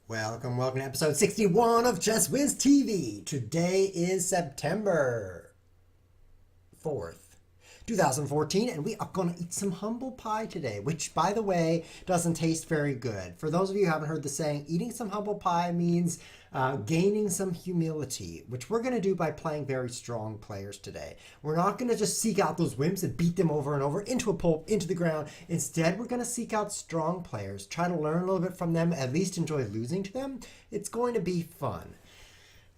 Welcome to episode 61 of Chess Whiz TV. Today is September 4th, 2014, and we are going to eat some humble pie today, which, by the way, doesn't taste very good. For those of you who haven't heard the saying, eating some humble pie means gaining some humility, which we're going to do by playing very strong players today. We're not going to just seek out those wimps and beat them over and over into a pulp, into the ground. Instead, we're going to seek out strong players, try to learn a little bit from them, at least enjoy losing to them. It's going to be fun.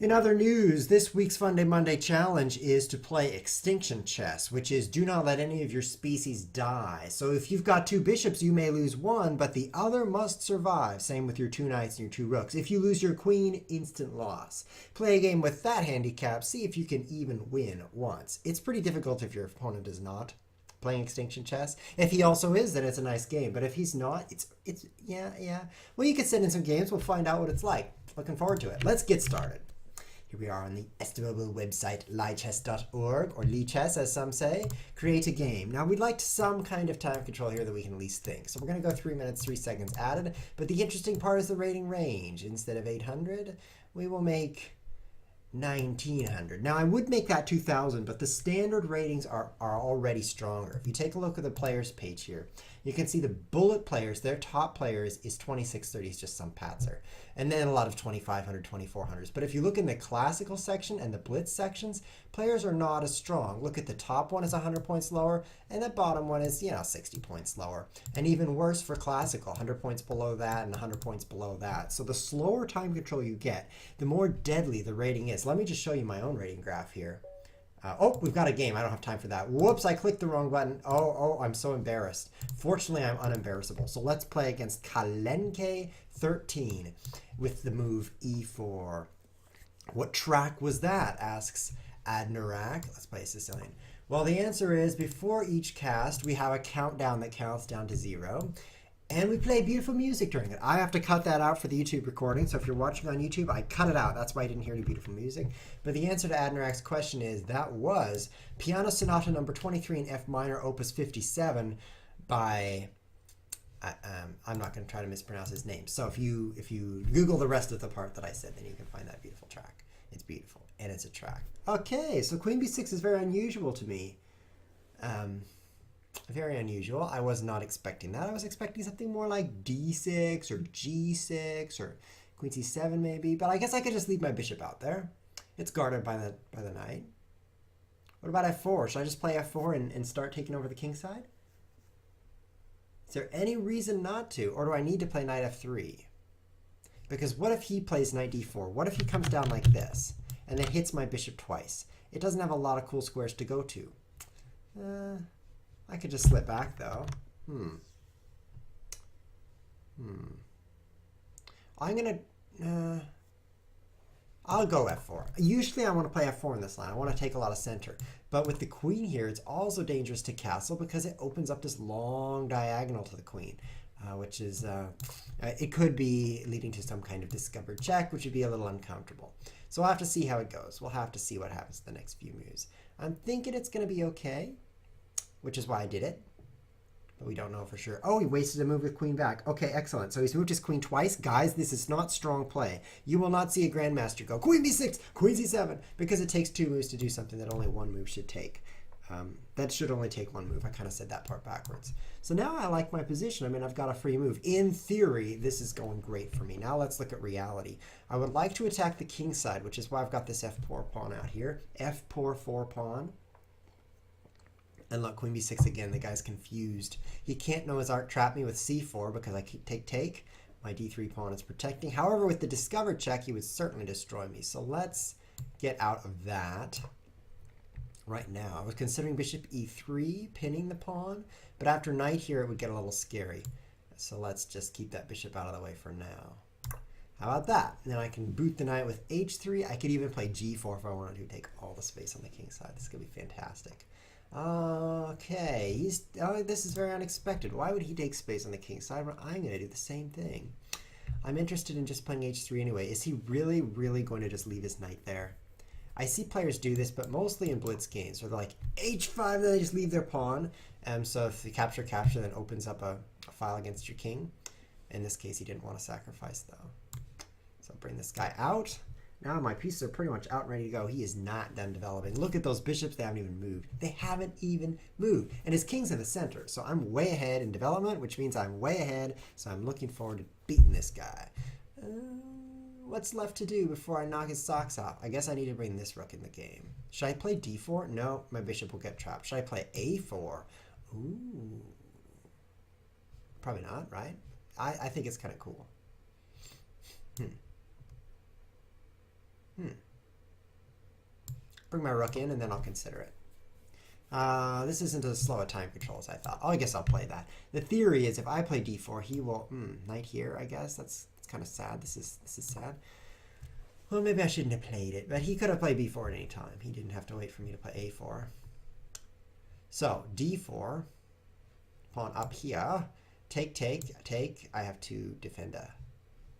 In other news, this week's Fun Day Monday challenge is to play extinction chess, which is do not let any of your species die. So if you've got two bishops, you may lose one, but the other must survive. Same with your two knights and your two rooks. If you lose your queen, instant loss. Play a game with that handicap, see if you can even win once. It's pretty difficult if your opponent is not playing extinction chess. If he also is, then it's a nice game. But if he's not, it's yeah. Well, you can send in some games. We'll find out what it's like. Looking forward to it. Let's get started. Here we are on the estimable website lichess.org, or Lichess as some say. Create a game. Now we'd like some kind of time control here that we can at least think. So we're going to go 3 minutes, 3 seconds added. But the interesting part is the rating range. Instead of 800, we will make 1900. Now I would make that 2000, but the standard ratings are already stronger. If you take a look at the players page here, you can see the bullet players, their top players is 2630, is just some patzer. And then a lot of 2500, 2400s. But if you look in the classical section and the blitz sections, players are not as strong. Look at the top one is 100 points lower, and the bottom one is, 60 points lower. And even worse for classical, 100 points below that and 100 points below that. So the slower time control you get, the more deadly the rating is. Let me just show you my own rating graph here. Oh, we've got a game. I don't have time for that. Whoops, I clicked the wrong button. Oh, I'm so embarrassed. Fortunately, I'm unembarrassable. So let's play against Kalenke 13 with the move e4. What track was that, asks Admirak. Let's play a Sicilian. Well, the answer is before each cast, we have a countdown that counts down to 0. And we play beautiful music during it. I have to cut that out for the YouTube recording. So if you're watching on YouTube, I cut it out. That's why I didn't hear any beautiful music. But the answer to Admirak's question is that was Piano Sonata number 23 in F minor, opus 57 by, I'm not going to try to mispronounce his name. So if you Google the rest of the part that I said, then you can find that beautiful track. It's beautiful, and it's a track. Okay, so Queen B6 is very unusual to me. Very unusual. I was not expecting that. I was expecting something more like D6 or G6 or Queen C7 maybe. But I guess I could just leave my bishop out there. It's guarded by the knight. What about F4? Should I just play F4 and start taking over the king side? Is there any reason not to? Or do I need to play knight F3? Because what if he plays knight D4? What if he comes down like this and then hits my bishop twice? It doesn't have a lot of cool squares to go to. I could just slip back, though. I'm going to... I'll go F4. Usually I want to play F4 in this line. I want to take a lot of center. But with the queen here, it's also dangerous to castle because it opens up this long diagonal to the queen, which is... it could be leading to some kind of discovered check, which would be a little uncomfortable. So we'll have to see how it goes. We'll have to see what happens in the next few moves. I'm thinking it's going to be okay, which is why I did it. But we don't know for sure. Oh, he wasted a move with queen back. Okay, excellent. So he's moved his queen twice. Guys, this is not strong play. You will not see a grandmaster go queen b6, queen c7, because it takes 2 moves to do something that only 1 move should take. That should only take 1 move. I kind of said that part backwards. So now I like my position. I mean, I've got a free move. In theory, this is going great for me. Now let's look at reality. I would like to attack the king side, which is why I've got this f4 pawn out here. F4 4 pawn. And look, queen b6 again. The guy's confused. He can't know his art trap me with c4 because I keep take. My d3 pawn is protecting. However, with the discovered check, he would certainly destroy me. So let's get out of that right now. I was considering bishop e3, pinning the pawn. But after knight here, it would get a little scary. So let's just keep that bishop out of the way for now. How about that? And then I can boot the knight with h3. I could even play g4 if I wanted to take all the space on the king side. This could be fantastic. Okay, this is very unexpected. Why would he take space on the king side when I'm going to do the same thing? I'm interested in just playing h3 anyway. Is he really, really going to just leave his knight there? I see players do this, but mostly in blitz games, where they're like h5, then they just leave their pawn. So if the capture, then opens up a file against your king. In this case, he didn't want to sacrifice, though. So bring this guy out. Now my pieces are pretty much out and ready to go. He is not done developing. Look at those bishops. They haven't even moved. They haven't even moved. And his king's in the center. So I'm way ahead in development, which means I'm way ahead. So I'm looking forward to beating this guy. What's left to do before I knock his socks off? I guess I need to bring this rook in the game. Should I play d4? No, my bishop will get trapped. Should I play a4? Ooh. Probably not, right? I think it's kind of cool. Bring my rook in and then I'll consider it. This isn't as slow a time control as I thought. Oh, I guess I'll play that. The theory is if I play d4, he will knight here, I guess. That's kind of sad. This is sad. Well, maybe I shouldn't have played it, but he could have played b4 at any time. He didn't have to wait for me to play a4. So d4, pawn up here. Take. I have 2 defender.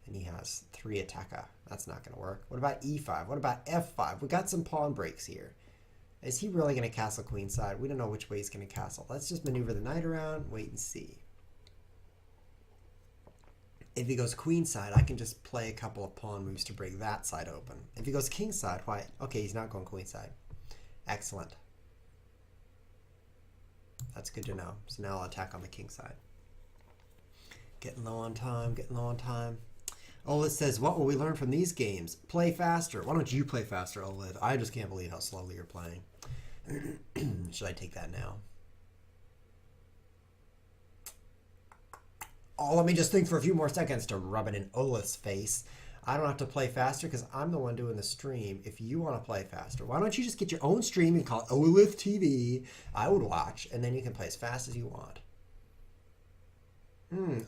And he has 3 attacker. That's not going to work. What about e5? What about f5? We got some pawn breaks here. Is he really going to castle queenside? We don't know which way he's going to castle. Let's just maneuver the knight around, wait and see. If he goes queenside, I can just play a couple of pawn moves to break that side open. If he goes kingside, why? Okay, he's not going queenside. Excellent. That's good to know. So now I'll attack on the king side. Getting low on time, Olith says, what will we learn from these games? Play faster. Why don't you play faster, Olith? I just can't believe how slowly you're playing. Should I take that now? Oh, let me just think for a few more seconds to rub it in Olith's face. I don't have to play faster because I'm the one doing the stream. If you want to play faster, why don't you just get your own stream and call it Olith TV? I would watch, and then you can play as fast as you want.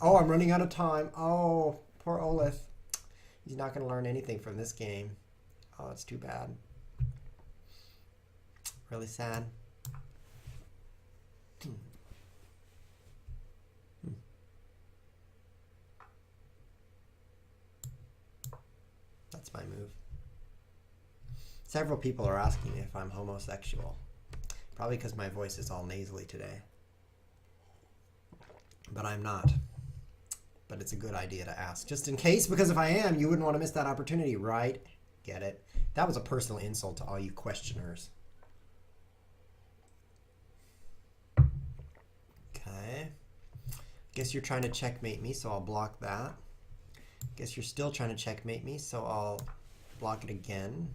Oh, I'm running out of time. Oh, poor Olith. He's not going to learn anything from this game. Oh, it's too bad. Really sad. That's my move. Several people are asking me if I'm homosexual. Probably because my voice is all nasally today. But I'm not. But it's a good idea to ask. Just in case, because if I am, you wouldn't want to miss that opportunity, right? Get it? That was a personal insult to all you questioners. Okay. Guess you're trying to checkmate me, so I'll block that. Guess you're still trying to checkmate me, so I'll block it again.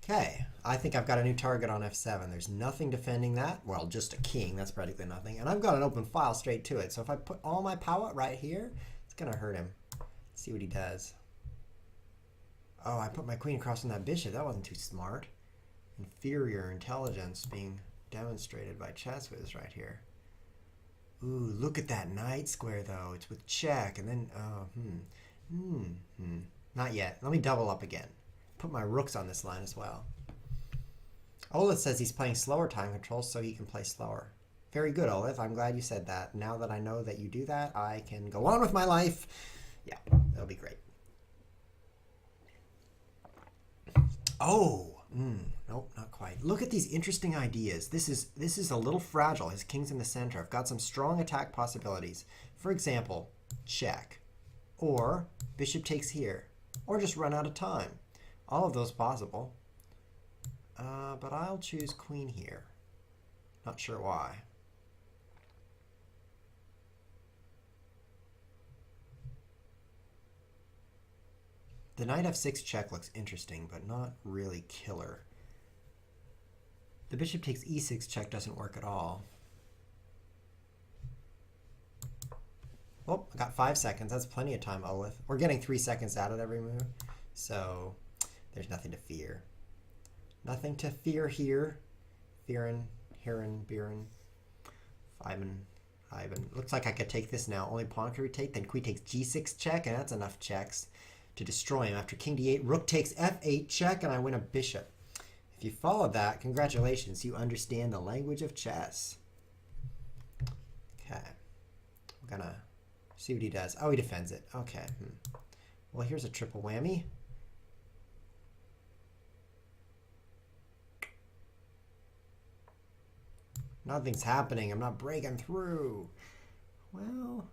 Okay, I think I've got a new target on f7. There's nothing defending that. Well, just a king. That's practically nothing. And I've got an open file straight to it. So if I put all my power right here, it's going to hurt him. Let's see what he does. Oh, I put my queen across from that bishop. That wasn't too smart. Inferior intelligence being demonstrated by ChessWiz right here. Ooh, look at that knight square, though. It's with check. And then, not yet. Let me double up again. Put my rooks on this line as well. Olith says he's playing slower time control so he can play slower. Very good, Olith. I'm glad you said that. Now that I know that you do that, I can go on with my life. Yeah, that'll be great. Oh, nope, not quite. Look at these interesting ideas. This is a little fragile. His king's in the center. I've got some strong attack possibilities. For example, check. Or bishop takes here. Or just run out of time. All of those possible. But I'll choose queen here. Not sure why. The knight f6 check looks interesting, but not really killer. The bishop takes e6 check doesn't work at all. Well, I got 5 seconds. That's plenty of time, Olith. We're getting 3 seconds out of every move, so there's nothing to fear. Nothing to fear here. Fearin, Heron, Biren, Ivan. Looks like I could take this now. Only pawn could retake. Then queen takes g6 check, and that's enough checks to destroy him. After king d8, rook takes f8 check, and I win a bishop. If you followed that, congratulations. You understand the language of chess. Okay. We're going to see what he does. Oh, he defends it. Okay. Well, here's a triple whammy. Nothing's happening. I'm not breaking through. Well,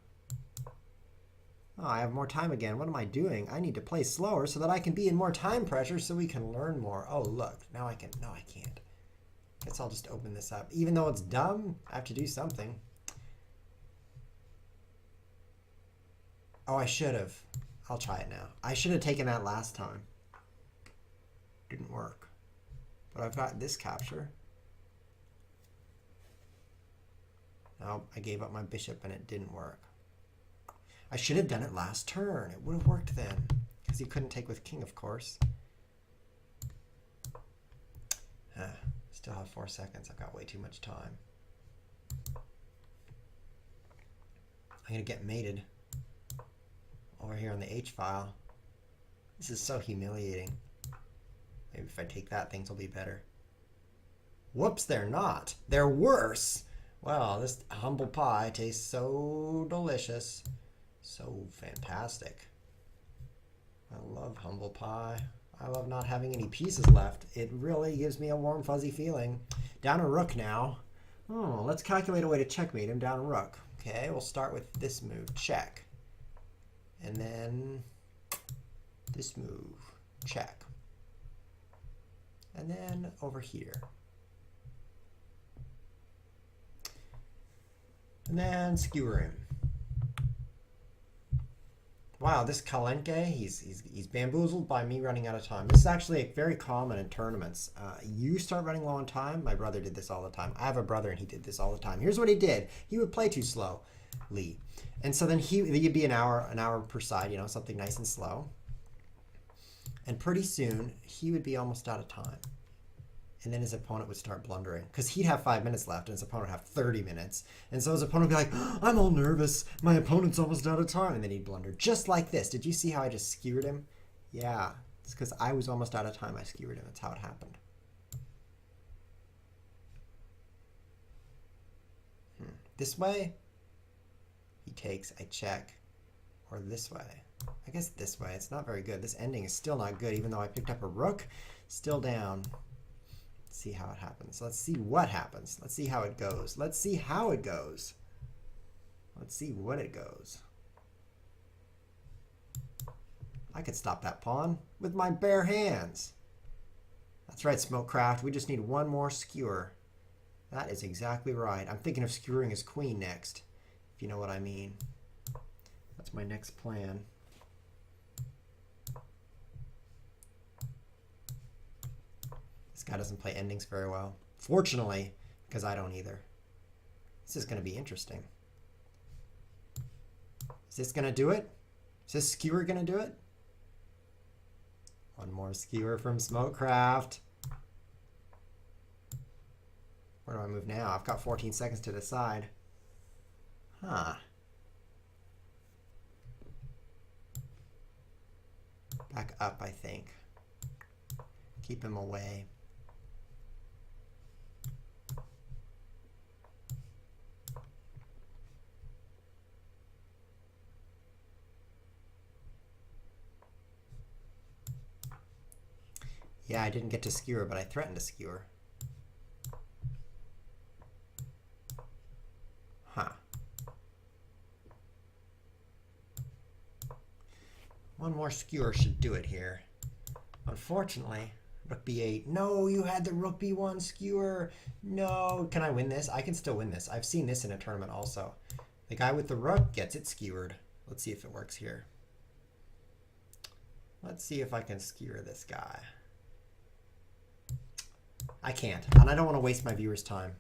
oh, I have more time again. What am I doing? I need to play slower so that I can be in more time pressure so we can learn more. Oh, look. Now I can. No, I can't. Guess I'll just open this up. Even though it's dumb, I have to do something. Oh, I should have. I'll try it now. I should have taken that last time. Didn't work. But I've got this capture. No, I gave up my bishop and it didn't work. I should have done it last turn. It would have worked then. Because he couldn't take with king, of course. Still have 4 seconds. I've got way too much time. I'm going to get mated over here on the H file. This is so humiliating. Maybe if I take that, things will be better. Whoops, they're not. They're worse. Well, this humble pie tastes so delicious. So fantastic. I love humble pie. I love not having any pieces left. It really gives me a warm, fuzzy feeling. Down a rook now. Oh, let's calculate a way to checkmate him down a rook. Okay, we'll start with this move, check. And then this move, check. And then over here. And then skewer him. Wow, this Kalenke, he's bamboozled by me running out of time. This is actually very common in tournaments. You start running low on time. My brother did this all the time. I have a brother and he did this all the time. Here's what he did. He would play too slowly. And so then he'd be an hour per side, you know, something nice and slow. And pretty soon he would be almost out of time. And then his opponent would start blundering because he'd have 5 minutes left and his opponent would have 30 minutes. And so his opponent would be like, oh, I'm all nervous. My opponent's almost out of time. And then he'd blunder just like this. Did you see how I just skewered him? Yeah, it's because I was almost out of time. I skewered him. That's how it happened. This way, he takes, I check. Or this way. I guess this way. It's not very good. This ending is still not good. Even though I picked up a rook, still down. See how it happens. Let's see what happens. Let's see how it goes. Let's see how it goes. Let's see what it goes. I could stop that pawn with my bare hands. That's right, Smokecraft. We just need one more skewer. That is exactly right. I'm thinking of skewering his queen next, if you know what I mean. That's my next plan. This guy doesn't play endings very well. Fortunately, because I don't either. This is going to be interesting. Is this going to do it? Is this skewer going to do it? One more skewer from Smokecraft. Where do I move now? I've got 14 seconds to decide. Huh. Back up, I think. Keep him away. Yeah, I didn't get to skewer, but I threatened to skewer. Huh. One more skewer should do it here. Unfortunately, rook b8. No, you had the rook b1 skewer. No. Can I win this? I can still win this. I've seen this in a tournament also. The guy with the rook gets it skewered. Let's see if it works here. Let's see if I can skewer this guy. I can't, and I don't want to waste my viewers' time.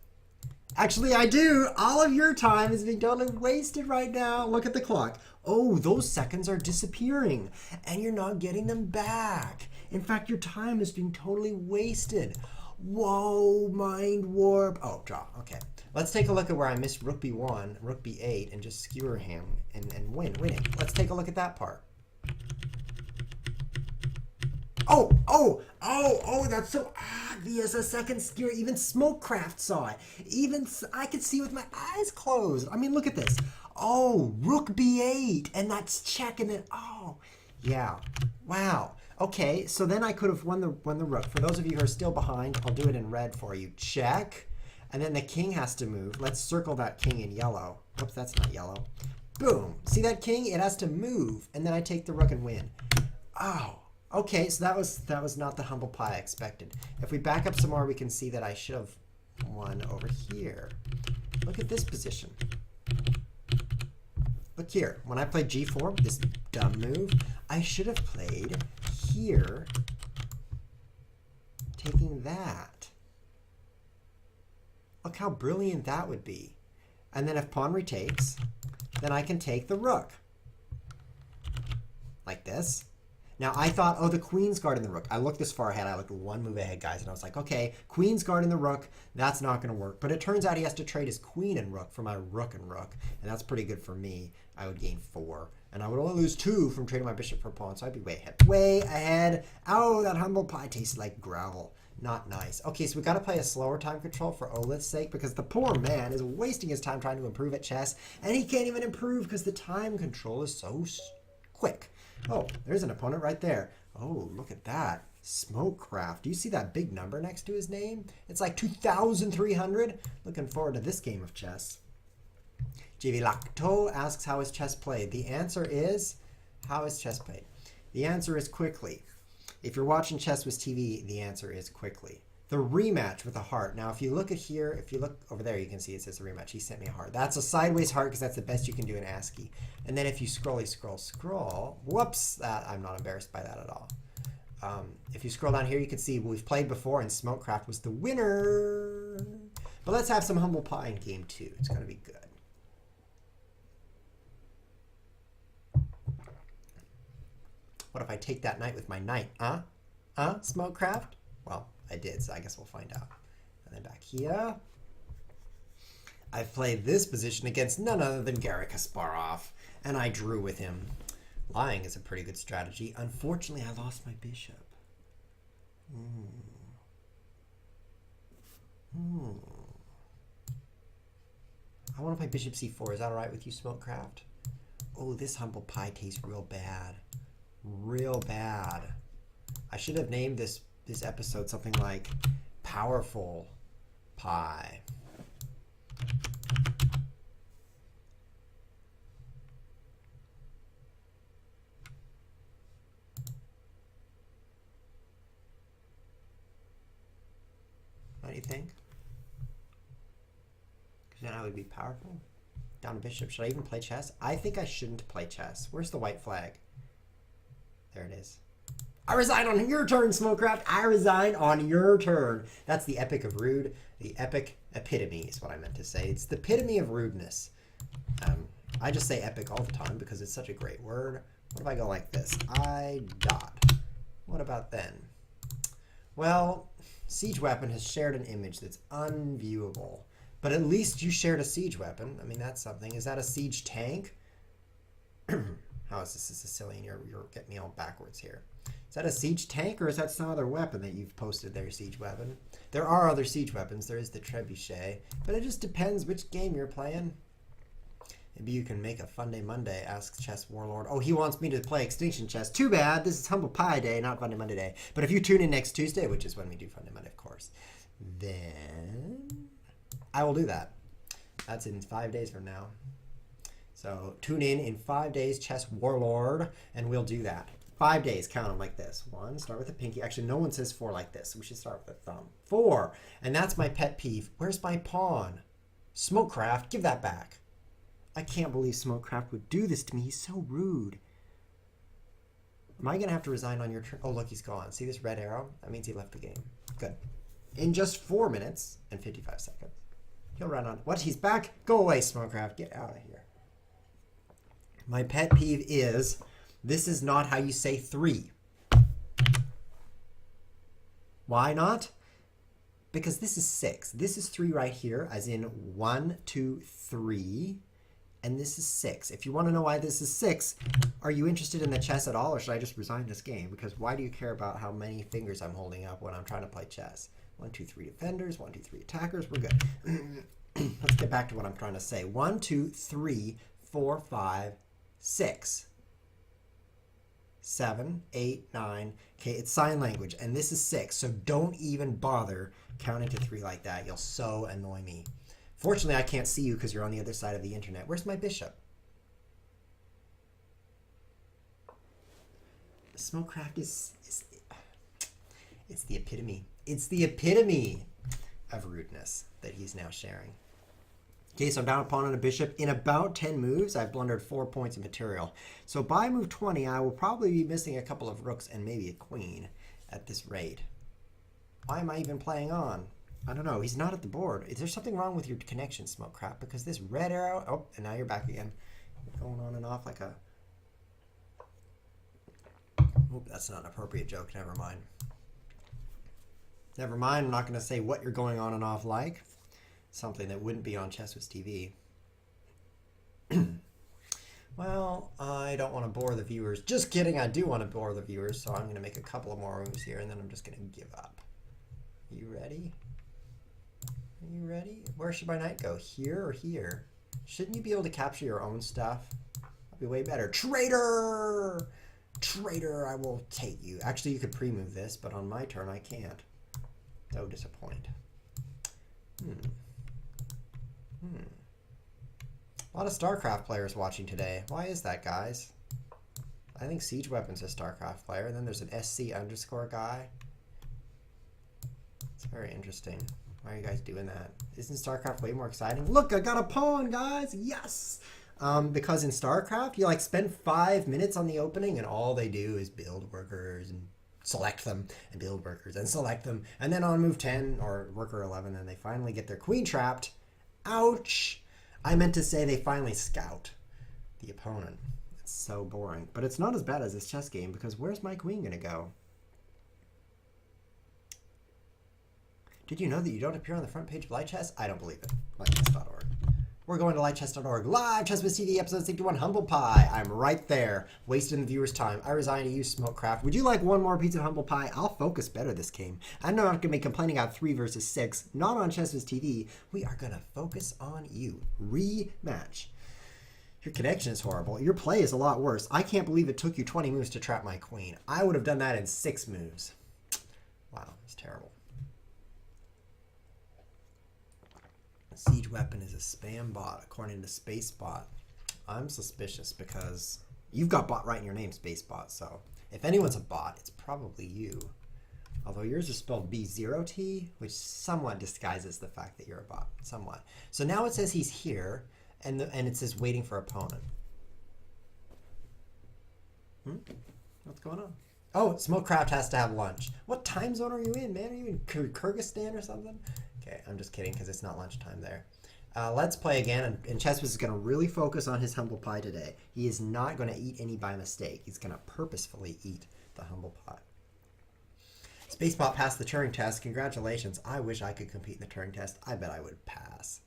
Actually, I do. All of your time is being totally wasted right now. Look at the clock. Oh, those seconds are disappearing, and you're not getting them back. In fact, your time is being totally wasted. Whoa, mind warp. Oh, draw. Okay. Let's take a look at where I missed rook b1, rook b8, and just skewer him and win it. Let's take a look at that part. Oh, that's so obvious. A second skewer. Even Smokecraft saw it. Even I could see with my eyes closed. I mean, look at this. Oh, rook b8. And that's check. And then, oh, yeah. Wow. Okay, so then I could have won the rook. For those of you who are still behind, I'll do it in red for you. Check. And then the king has to move. Let's circle that king in yellow. Oops, that's not yellow. Boom. See that king? It has to move. And then I take the rook and win. Oh, okay. So that was not the humble pie I expected. If we back up some more, we can see that I should have won over here. Look at this position. Look here. When I played g4, this dumb move, I should have played here, taking that. Look how brilliant that would be. And then if pawn retakes, then I can take the rook. Like this. Now I thought, oh, the queen's guarding the rook. I looked this far ahead. I looked one move ahead, guys, and I was like, okay, queen's guarding the rook. That's not going to work. But it turns out he has to trade his queen and rook for my rook and rook, and that's pretty good for me. I would gain 4, and I would only lose 2 from trading my bishop for pawn, so I'd be way ahead. Way ahead. Oh, that humble pie tasted like gravel. Not nice. Okay, so we got to play a slower time control for Olith's sake, because the poor man is wasting his time trying to improve at chess, and he can't even improve because the time control is so quick. Oh, there's an opponent right there. Oh, look at that. Smokecraft. Do you see that big number next to his name? It's like 2,300. Looking forward to this game of chess. JV Lacto asks, how is chess played? The answer is, how is chess played? The answer is quickly. If you're watching Chess Whiz TV, the answer is quickly. The rematch with a heart. Now, if you look at here, if you look over there, you can see it says a rematch. He sent me a heart. That's a sideways heart because that's the best you can do in ASCII. And then if you scroll, whoops, I'm not embarrassed by that at all. If you scroll down here, you can see we've played before and Smokecraft was the winner. But let's have some humble pie in game 2. It's going to be good. What if I take that knight with my knight? Smokecraft? Well, I did, so I guess we'll find out. And then back here, I've played this position against none other than Garry Kasparov, and I drew with him. Lying is a pretty good strategy. Unfortunately, I lost my bishop. I want to play bishop c4. Is that all right with you, Smokecraft? Oh, this humble pie tastes real bad. Real bad. I should have named this episode something like Powerful Pie. What do you think? Because then I would be powerful. Down bishop. Should I even play chess? I think I shouldn't play chess. Where's the white flag? There it is. I resign on your turn, Smokecraft. I resign on your turn. That's the epic of rude. The epic epitome is what I meant to say. It's the epitome of rudeness. I just say epic all the time because it's such a great word. What if I go like this? I dot. What about then? Well, Siege Weapon has shared an image that's unviewable. But at least you shared a siege weapon. I mean, that's something. Is that a siege tank? How is this a Sicilian? You're getting me all backwards here. Is that a siege tank or is that some other weapon that you've posted there, siege weapon? There are other siege weapons. There is the trebuchet. But it just depends which game you're playing. Maybe you can make a Fun Day Monday, asks Chess Warlord. Oh, he wants me to play Extinction Chess. Too bad. This is Humble Pie Day, not Fun Day Monday Day. But if you tune in next Tuesday, which is when we do Fun Day Monday, of course, then I will do that. That's in 5 days from now. So tune in 5 days, Chess Warlord, and we'll do that. 5 days, count them like this. 1, start with the pinky. Actually, no one says 4 like this, so we should start with the thumb. 4, and that's my pet peeve. Where's my pawn? Smokecraft, give that back. I can't believe Smokecraft would do this to me. He's so rude. Am I going to have to resign on your turn? Oh, look, he's gone. See this red arrow? That means he left the game. Good. In just 4 minutes and 55 seconds. He'll run on. What? He's back? Go away, Smokecraft. Get out of here. My pet peeve is, this is not how you say 3. Why not? Because this is 6. This is 3 right here, as in 1, 2, 3. And this is 6. If you want to know why this is 6, are you interested in the chess at all, or should I just resign this game? Because why do you care about how many fingers I'm holding up when I'm trying to play chess? 1, 2, 3 defenders, 1, 2, 3 attackers. We're good. Let's get back to what I'm trying to say. 1, 2, 3, 4, 5, 6. 7, 8, 9. Okay, it's sign language, and this is 6, so don't even bother counting to 3 like that. You'll so annoy me. Fortunately, I can't see you because you're on the other side of the internet. Where's my bishop? Smokecraft is it's the epitome. It's the epitome of rudeness that he's now sharing. Okay, so I'm down a pawn and a bishop. In about 10 moves, I've blundered 4 points of material. So by move 20, I will probably be missing a couple of rooks and maybe a queen at this rate. Why am I even playing on? I don't know. He's not at the board. Is there something wrong with your connection, Smokecraft? Because this red arrow... Oh, and now you're back again. Going on and off like a... Oop, that's not an appropriate joke. Never mind. Never mind. I'm not going to say what you're going on and off like. Something that wouldn't be on ChessWhiz TV. Well, I don't want to bore the viewers. Just kidding. I do want to bore the viewers, so I'm going to make a couple of more moves here, and then I'm just going to give up. You ready? Are you ready? Where should my knight go? Here or here? Shouldn't you be able to capture your own stuff? That'd be way better. Traitor! Traitor, I will take you. Actually, you could pre-move this, but on my turn, I can't. So disappoint. A lot of StarCraft players watching today. Why is that, guys? I think Siege Weapon's a StarCraft player. And then there's an SC_ guy. It's very interesting. Why are you guys doing that? Isn't StarCraft way more exciting? Look, I got a pawn, guys! Yes! Because in StarCraft, you like spend 5 minutes on the opening and all they do is build workers and select them and build workers and select them. And then on move 10 or worker 11, then they finally get their queen trapped. Ouch! I meant to say they finally scout the opponent. It's so boring. But it's not as bad as this chess game because where's my queen going to go? Did you know that you don't appear on the front page of Light Chess? I don't believe it. Lightchess.org. We're going to lightchess.org. Live ChessWhiz TV, episode 61, Humble Pie. I'm right there, wasting the viewers' time. I resign to you, Smokecraft. Would you like one more piece of Humble Pie? I'll focus better this game. I'm not going to be complaining about 3 versus 6. Not on ChessWhiz TV. We are going to focus on you. Rematch. Your connection is horrible. Your play is a lot worse. I can't believe it took you 20 moves to trap my queen. I would have done that in 6 moves. Wow, it's terrible. Siege Weapon is a spam bot, according to SpaceBot. I'm suspicious because you've got bot right in your name, SpaceBot. So if anyone's a bot, it's probably you. Although yours is spelled B0T, which somewhat disguises the fact that you're a bot. Somewhat. So now it says he's here, and it says waiting for opponent. What's going on? Oh, Smokecraft has to have lunch. What time zone are you in, man? Are you in Kyrgyzstan or something? Okay, I'm just kidding because it's not lunchtime there. Let's play again, and ChessWhiz is going to really focus on his Humble Pie today. He is not going to eat any by mistake. He's going to purposefully eat the Humble Pie. SpaceBot passed the Turing test. Congratulations. I wish I could compete in the Turing test. I bet I would pass.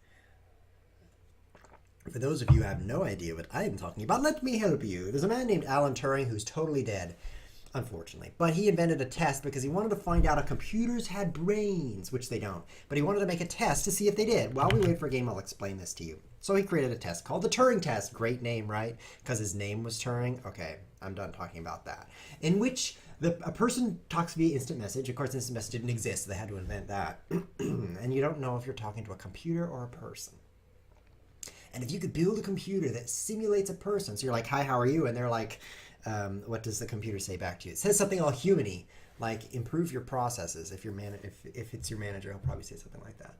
For those of you who have no idea what I am talking about, let me help you. There's a man named Alan Turing who's totally dead. Unfortunately. But he invented a test because he wanted to find out if computers had brains, which they don't. But he wanted to make a test to see if they did. While we wait for a game, I'll explain this to you. So he created a test called the Turing test. Great name, right? Because his name was Turing. Okay, I'm done talking about that. In which a person talks via instant message. Of course, instant message didn't exist, so they had to invent that. And you don't know if you're talking to a computer or a person. And if you could build a computer that simulates a person, so you're like, hi, how are you? And they're like, what does the computer say back to you? It says something all human-y, like improve your processes. If it's your manager, he'll probably say something like that.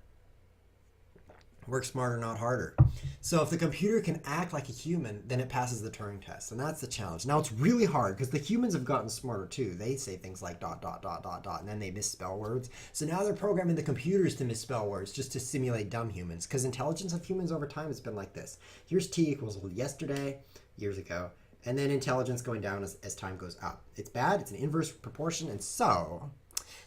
Work smarter, not harder. So if the computer can act like a human, then it passes the Turing test. And that's the challenge. Now it's really hard because the humans have gotten smarter too. They say things like ... and then they misspell words. So now they're programming the computers to misspell words just to simulate dumb humans. Because intelligence of humans over time has been like this. Here's T equals yesterday, years ago. And then intelligence going down as time goes up. It's bad, it's an inverse proportion, and so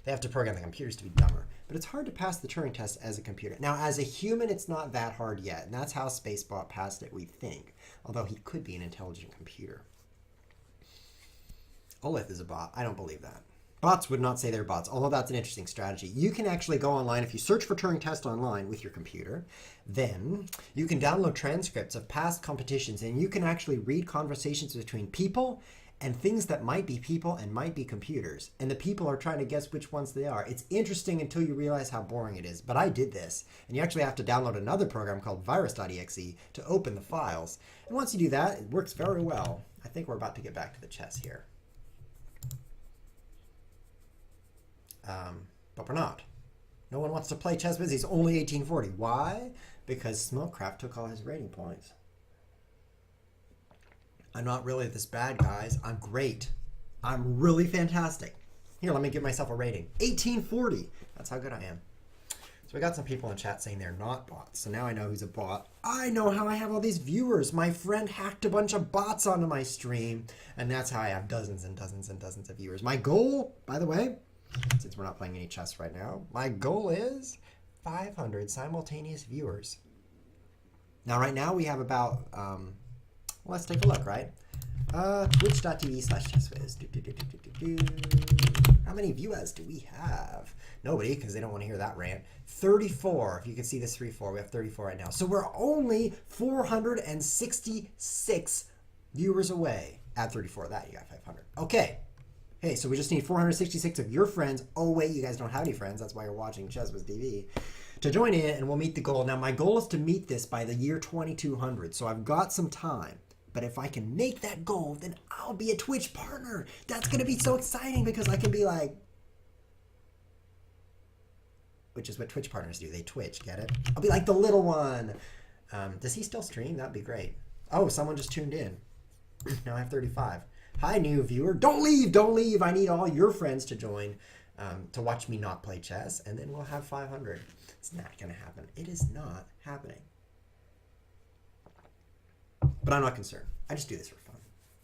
they have to program the computers to be dumber. But it's hard to pass the Turing test as a computer. Now, as a human, it's not that hard yet, and that's how SpaceBot passed it, we think. Although he could be an intelligent computer. Olith is a bot. I don't believe that. Bots would not say they're bots, although that's an interesting strategy. You can actually go online, if you search for Turing test online with your computer, then you can download transcripts of past competitions, and you can actually read conversations between people and things that might be people and might be computers. And the people are trying to guess which ones they are. It's interesting until you realize how boring it is. But I did this. And you actually have to download another program called virus.exe to open the files. And once you do that, it works very well. I think we're about to get back to the chess here. But we're not. No one wants to play Chess Whiz. He's only 1840. Why? Because Smokecraft took all his rating points. I'm not really this bad, guys. I'm great. I'm really fantastic. Here, let me give myself a rating. 1840. That's how good I am. So we got some people in chat saying they're not bots. So now I know who's a bot. I know how I have all these viewers. My friend hacked a bunch of bots onto my stream. And that's how I have dozens and dozens and dozens of viewers. My goal, by the way, since we're not playing any chess right now, my goal is 500 simultaneous viewers. Now, right now we have about... let's take a look, right? Twitch.tv/chesswiz. How many viewers do we have? Nobody, because they don't want to hear that rant. 34. If you can see this 3-4, we have 34 right now. So we're only 466 viewers away. Add 34 to that, you got 500. Okay. Hey, so we just need 466 of your friends. Oh, wait, you guys don't have any friends. That's why you're watching ChessWhiz TV. To join in, and we'll meet the goal. Now, my goal is to meet this by the year 2200. So I've got some time. But if I can make that goal, then I'll be a Twitch partner. That's going to be so exciting because I can be like... Which is what Twitch partners do. They Twitch, get it? I'll be like the little one. Does he still stream? That'd be great. Oh, someone just tuned in. Now I have 35. Hi, new viewer. Don't leave. Don't leave. I need all your friends to join to watch me not play chess. And then we'll have 500. It's not going to happen. It is not happening. But I'm not concerned. I just do this for fun.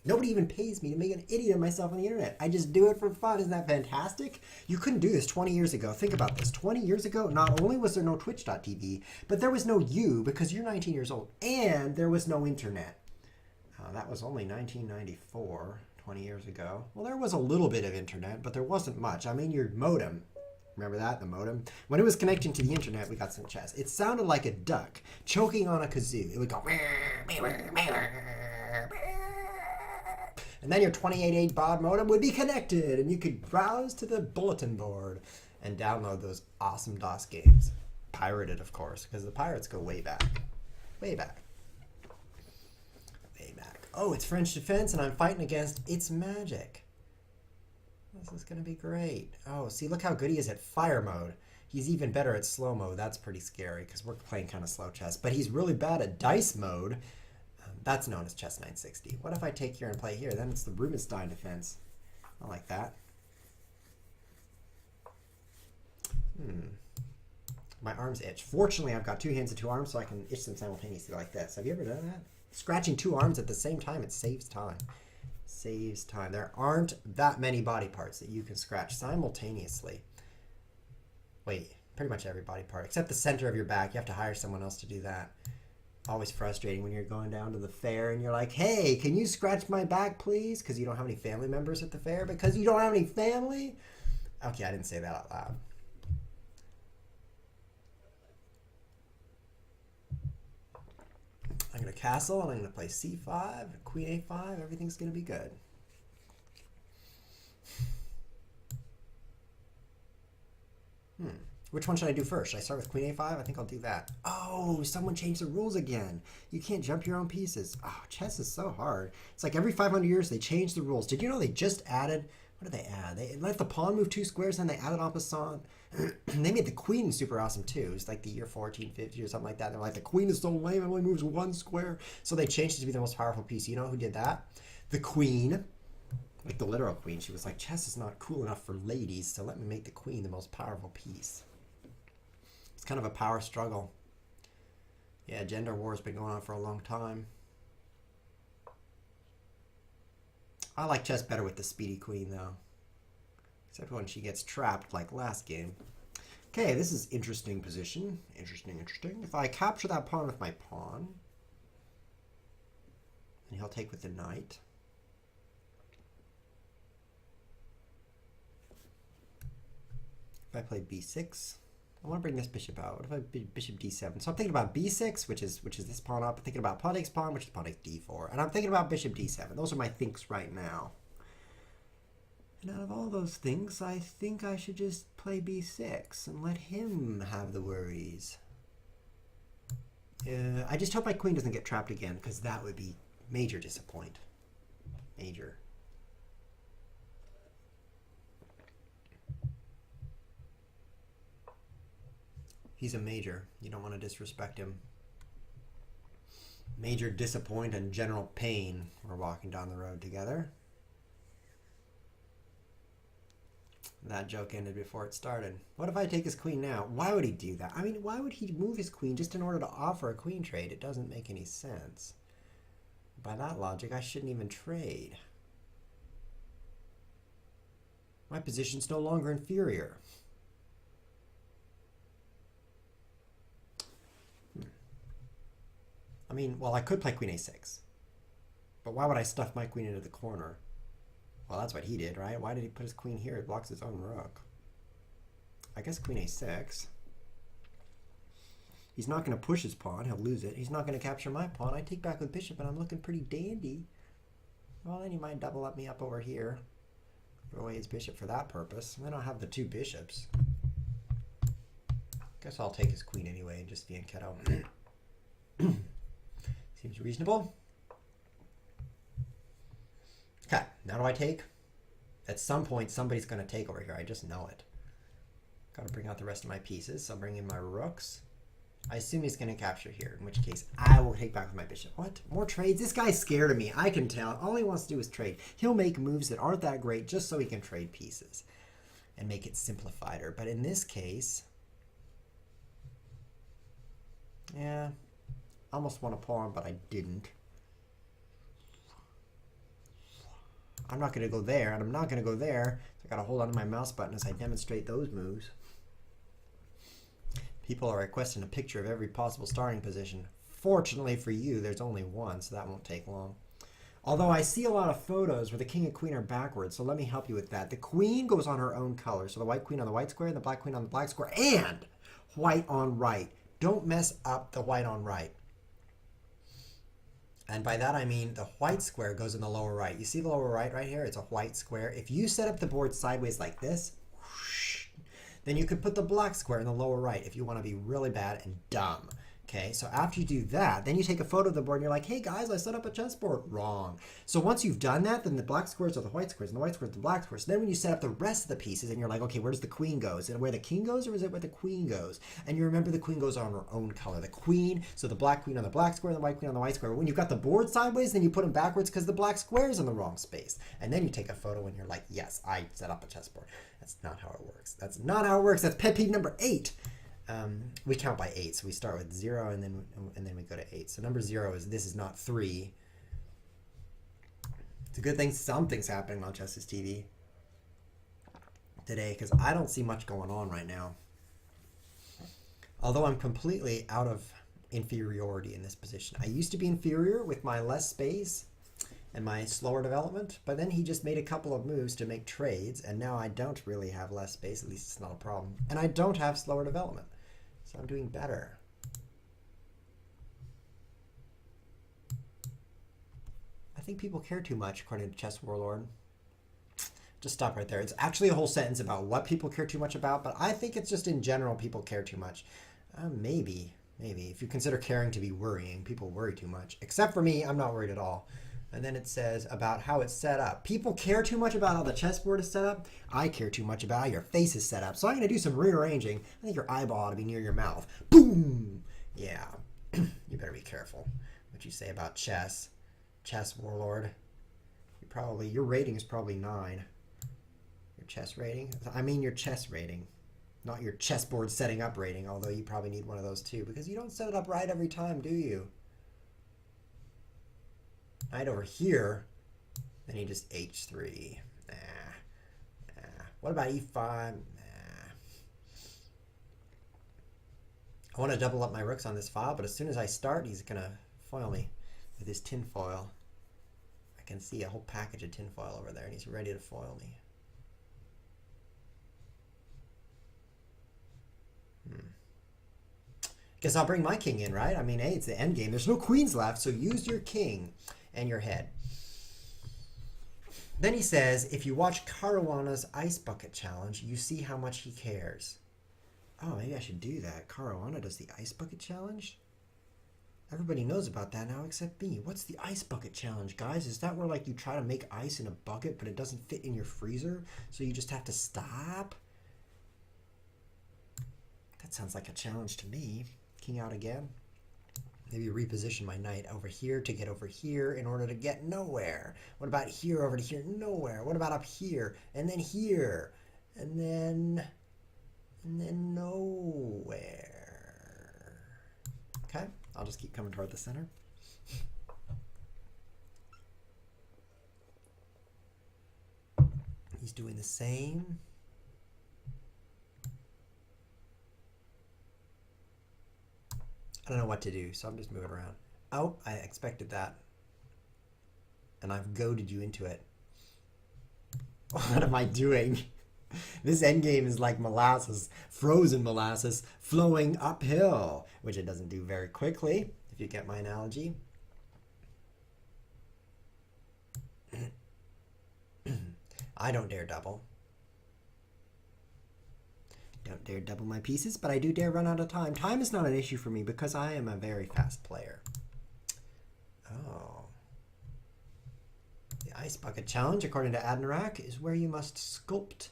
Nobody even pays me to make an idiot of myself on the internet. I just do it for fun. Isn't that fantastic? You couldn't do this 20 years ago. Think about this. 20 years ago, not only was there no Twitch.tv, but there was no you because you're 19 years old, and there was no internet. That was only 1994, 20 years ago. Well, there was a little bit of internet, but there wasn't much. I mean, your modem. Remember that? The modem? When it was connecting to the internet, we got some chess. It sounded like a duck choking on a kazoo. It would go... And then your 28.8 baud modem would be connected, and you could browse to the bulletin board and download those awesome DOS games. Pirated, of course, because the pirates go way back. Way back. Way back. Oh, it's French Defense, and I'm fighting against It's Magic. This is going to be great. Oh, see, look how good he is at fire mode. He's even better at slow mode. That's pretty scary because we're playing kind of slow chess. But he's really bad at dice mode. That's known as chess 960. What if I take here and play here? Then it's the Rubinstein defense. I like that. My arms itch. Fortunately, I've got two hands and two arms, so I can itch them simultaneously like this. Have you ever done that? Scratching two arms at the same time, it saves time. Saves time. There aren't that many body parts that you can scratch simultaneously. Wait, pretty much every body part, except the center of your back. You have to hire someone else to do that. Always frustrating when you're going down to the fair and you're like, hey, can you scratch my back, please? Because you don't have any family members at the fair. Because you don't have any family? Okay, I didn't say that out loud. I'm going to castle, and I'm going to play c5, queen a5. Everything's going to be good. Which one should I do first? Should I start with queen a5? I think I'll do that. Oh, someone changed the rules again. You can't jump your own pieces. Oh, chess is so hard. It's like every 500 years they change the rules. Did you know they just added... What did they add? They let the pawn move 2 squares, and they added en passant. They made the queen super awesome, too. It's like the year 1450 or something like that. They're like, the queen is so lame, it only moves 1 square. So they changed it to be the most powerful piece. You know who did that? The queen. Like the literal queen. She was like, chess is not cool enough for ladies, so let me make the queen the most powerful piece. It's kind of a power struggle. Yeah, gender war has been going on for a long time. I like chess better with the speedy queen, though. Except when she gets trapped, like last game. Okay, this is interesting position. Interesting, interesting. If I capture that pawn with my pawn, and he'll take with the knight. If I play b6, I want to bring this bishop out. What if I bishop d7? So I'm thinking about b6, which is this pawn up. I'm thinking about pawn takes pawn, which is pawn takes d4. And I'm thinking about bishop d7. Those are my thinks right now. And out of all those things, I think I should just play b6 and let him have the worries. I just hope my queen doesn't get trapped again, because that would be major disappoint. Major. He's a major. You don't want to disrespect him. Major disappoint and general pain. We're walking down the road together. That joke ended before it started. What if I take his queen now? Why would he do that? I mean, why would he move his queen just in order to offer a queen trade? It doesn't make any sense. By that logic, I shouldn't even trade. My position's no longer inferior. I mean, well, I could play queen a6. But why would I stuff my queen into the corner? Well, that's what he did, right? Why did he put his queen here? It blocks his own rook. I guess queen a6. He's not going to push his pawn. He'll lose it. He's not going to capture my pawn. I take back with bishop, and I'm looking pretty dandy. Well, then he might double up me up over here. Throw away his bishop for that purpose. And then I'll have the two bishops. Guess I'll take his queen anyway and just fianchetto. Seems reasonable. Okay, now do I take? At some point, somebody's going to take over here. I just know it. Got to bring out the rest of my pieces. So I'll bring in my rooks. I assume he's going to capture here, in which case I will take back with my bishop. What? More trades? This guy's scared of me. I can tell. All he wants to do is trade. He'll make moves that aren't that great just so he can trade pieces and make it simplified. But in this case, yeah, I almost won a pawn, but I didn't. I'm not going to go there, and I'm not going to go there. So I got to hold on to my mouse button as I demonstrate those moves. People are requesting a picture of every possible starting position. Fortunately for you, there's only one, so that won't take long. Although I see a lot of photos where the king and queen are backwards, so let me help you with that. The queen goes on her own color, so the white queen on the white square and the black queen on the black square, and white on right. Don't mess up the white on right. And by that I mean the white square goes in the lower right. You see the lower right here? It's a white square. If you set up the board sideways like this, whoosh, then you could put the black square in the lower right if you want to be really bad and dumb. Okay, so after you do that, then you take a photo of the board and you're like, hey guys, I set up a chessboard. Wrong. So once you've done that, then the black squares are the white squares and the white squares are the black squares. So then when you set up the rest of the pieces and you're like, okay, where does the queen go? Is it where the king goes or is it where the queen goes? And you remember the queen goes on her own color. The queen, so the black queen on the black square and the white queen on the white square. When you've got the board sideways, then you put them backwards because the black square is in the wrong space. And then you take a photo and you're like, yes, I set up a chessboard. That's not how it works. That's not how it works. That's pet peeve number 8. We count by 8, so we start with 0 and then we go to 8. So number 0 is this is not 3. It's a good thing something's happening on Chess is TV today because I don't see much going on right now. Although I'm completely out of inferiority in this position. I used to be inferior with my less space and my slower development, but then he just made a couple of moves to make trades, and now I don't really have less space, at least it's not a problem, and I don't have slower development. So I'm doing better. I think people care too much, according to Chess Warlord. Just stop right there. It's actually a whole sentence about what people care too much about, but I think it's just in general people care too much. Maybe. If you consider caring to be worrying, people worry too much. Except for me, I'm not worried at all. And then it says about how it's set up. People care too much about how the chessboard is set up. I care too much about how your face is set up. So I'm going to do some rearranging. I think your eyeball ought to be near your mouth. Boom! Yeah. You better be careful what you say about chess. Chess Warlord. Your rating is probably 9. Your chess rating? I mean your chess rating. Not your chessboard setting up rating, although you probably need one of those too, because you don't set it up right every time, do you? Knight over here, then you just h3. What about e5? I want to double up my rooks on this file, but as soon as I start, he's going to foil me with his tin foil. I can see a whole package of tin foil over there, and he's ready to foil me. Guess I'll bring my king in, right? I mean, hey, it's the end game. There's no queens left, so use your king and your head. Then he says, if you watch Caruana's Ice Bucket Challenge, you see how much he cares. Oh, maybe I should do that. Caruana does the Ice Bucket Challenge? Everybody knows about that now except me. What's the Ice Bucket Challenge, guys? Is that where, like, you try to make ice in a bucket, but it doesn't fit in your freezer, so you just have to stop? That sounds like a challenge to me. King out again. Maybe reposition my knight over here to get over here in order to get nowhere. What about here over to here? Nowhere. What about up here? And then here. And then nowhere. Okay, I'll just keep coming toward the center. He's doing the same. I don't know what to do, so I'm just moving around. Oh, I expected that. And I've goaded you into it. What am I doing? This endgame is like molasses, frozen molasses, flowing uphill, which it doesn't do very quickly, if you get my analogy. I don't dare double. Don't dare double my pieces, but I do dare run out of time. Time is not an issue for me because I am a very fast player. Oh. The Ice Bucket Challenge, according to Adnarak, is where you must sculpt